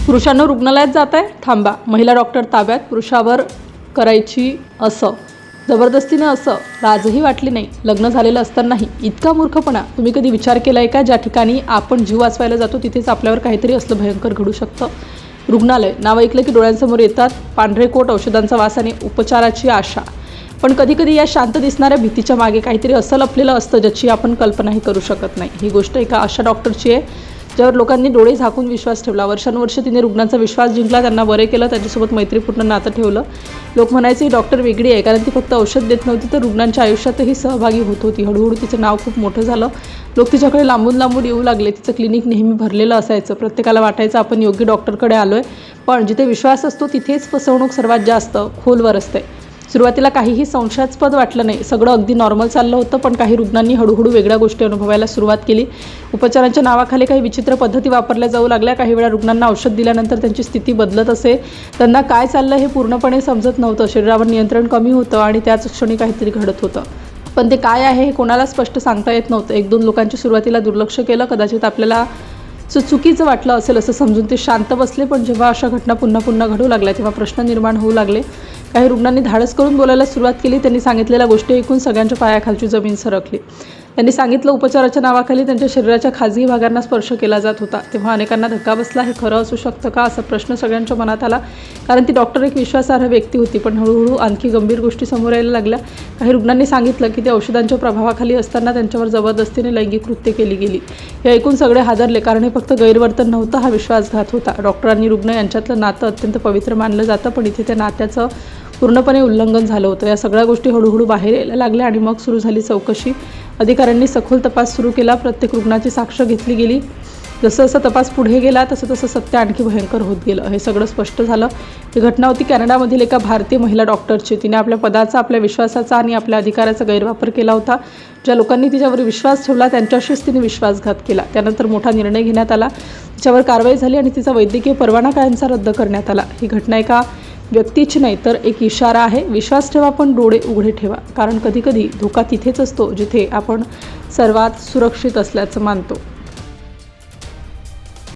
पुरुषांना रुग्णालयात जात आहे, थांबा. महिला डॉक्टर ताब्यात, पुरुषावर करायची असं जबरदस्तीने असं लाजही वाटली नाही. लग्न झालेलं असतानाही इतका मूर्खपणा तुम्ही कधी विचार केला आहे का? ज्या ठिकाणी आपण जीव वाचवायला जातो तिथेच आपल्यावर काहीतरी असलं भयंकर घडू शकतं. रुग्णालय नाव ऐकलं की डोळ्यांसमोर येतात पांढरे कोट, औषधांचा वास आणि उपचाराची आशा. पण कधीकधी या शांत दिसणाऱ्या भीतीच्या मागे काहीतरी असं लपलेलं असतं ज्याची आपण कल्पनाही करू शकत नाही. ही गोष्ट एका अशा डॉक्टरची आहे ज्यावर लोकांनी डोळे झाकून विश्वास ठेवला. वर्षानुवर्ष तिने रुग्णांचा विश्वास जिंकला, त्यांना बरे केलं, त्यांच्यासोबत मैत्रीपूर्ण नातं ठेवलं. लोक म्हणायचे ही डॉक्टर वेगळी आहे, कारण ती फक्त औषध देत नव्हती तर रुग्णांच्या आयुष्यातही सहभागी होत होती. हळूहळू तिचं नाव खूप मोठं झालं. लोक तिच्याकडे लांबून लांबून येऊ लागले. तिचं क्लिनिक नेहमी भरलेलं असायचं. प्रत्येकाला वाटायचं आपण योग्य डॉक्टरकडे आलो आहे. पण जिथे विश्वास असतो तिथेच फसवणूक सर्वात जास्त खोलवर असते. सुरुवातीला काहीही संशयास्पद वाटलं नाही. सगळं अगदी नॉर्मल चाललं होतं. पण काही रुग्णांनी हळूहळू वेगळ्या गोष्टी अनुभवायला सुरुवात केली. उपचारांच्या नावाखाली काही विचित्र पद्धती वापरल्या जाऊ लागल्या. काही वेळा रुग्णांना औषध दिल्यानंतर त्यांची स्थिती बदलत असे. त्यांना काय चाललं हे पूर्णपणे समजत नव्हतं. शरीरावर नियंत्रण कमी होतं आणि त्याच क्षणी काहीतरी घडत होतं. पण ते काय आहे हे कोणाला स्पष्ट सांगता येत नव्हतं. 1-2 लोकांची सुरुवातीला दुर्लक्ष केलं. कदाचित आपल्याला चुकीचं वाटलं असेल असं समजून ते शांत बसले. पण जेव्हा अशा घटना पुन्हा पुन्हा घडू लागल्या तेव्हा प्रश्न निर्माण होऊ लागले. काही रुग्णांनी धाडस करून बोलायला सुरुवात केली. त्यांनी सांगितलेल्या गोष्टी ऐकून सगळ्यांच्या पायाखालची जमीन सरकली. त्यांनी सांगितलं उपचाराच्या नावाखाली त्यांच्या शरीराच्या खाजगी भागांना स्पर्श केला जात होता. तेव्हा अनेकांना धक्का बसला. हे खरं असू शकतं का असा प्रश्न सगळ्यांच्या मनात आला. कारण ती डॉक्टर एक विश्वासार्ह व्यक्ती होती. पण हळूहळू आणखी गंभीर गोष्टी समोर यायला लागल्या. काही रुग्णांनी सांगितलं की ते औषधांच्या प्रभावाखाली असताना त्यांच्यावर जबरदस्तीने लैंगिक कृत्य केली गेली. हे ऐकून सगळे हादरले, कारण हे फक्त गैरवर्तन नव्हतं, हा विश्वासघात होता. डॉक्टर आणि रुग्ण यांच्यातलं नातं अत्यंत पवित्र मानलं जातं, पण इथे त्या नात्याचं पूर्णपणे उल्लंघन झालं होतं. या सगळ्या गोष्टी हळूहळू बाहेर यायला लागल्या आणि मग सुरू झाली चौकशी. अधिकाऱ्यांनी सखोल तपास सुरू केला. प्रत्येक रुग्णाची साक्ष घेतली गेली. जसं जसं तपास पुढे गेला तसं तसं सत्य आणखी भयंकर होत गेलं. हे सगळं स्पष्ट झालं. ही घटना होती कॅनडामधील एका भारतीय महिला डॉक्टरची. तिने आपल्या पदाचा, आपल्या विश्वासाचा आणि आपल्या अधिकाराचा गैरवापर केला होता. ज्या लोकांनी तिच्यावर विश्वास ठेवला त्यांच्याशीच तिने विश्वासघात केला. त्यानंतर मोठा निर्णय घेण्यात आला. तिच्यावर कारवाई झाली आणि तिचा वैद्यकीय परवाना कायमचा रद्द करण्यात आला. ही घटना एका व्यक्तीची नाही तर एक इशारा आहे. विश्वास ठेवा, पण डोळे उघडे ठेवा, कारण कधीकधी धोका तिथेच असतो जिथे आपण सर्वात सुरक्षित असल्याचं मानतो.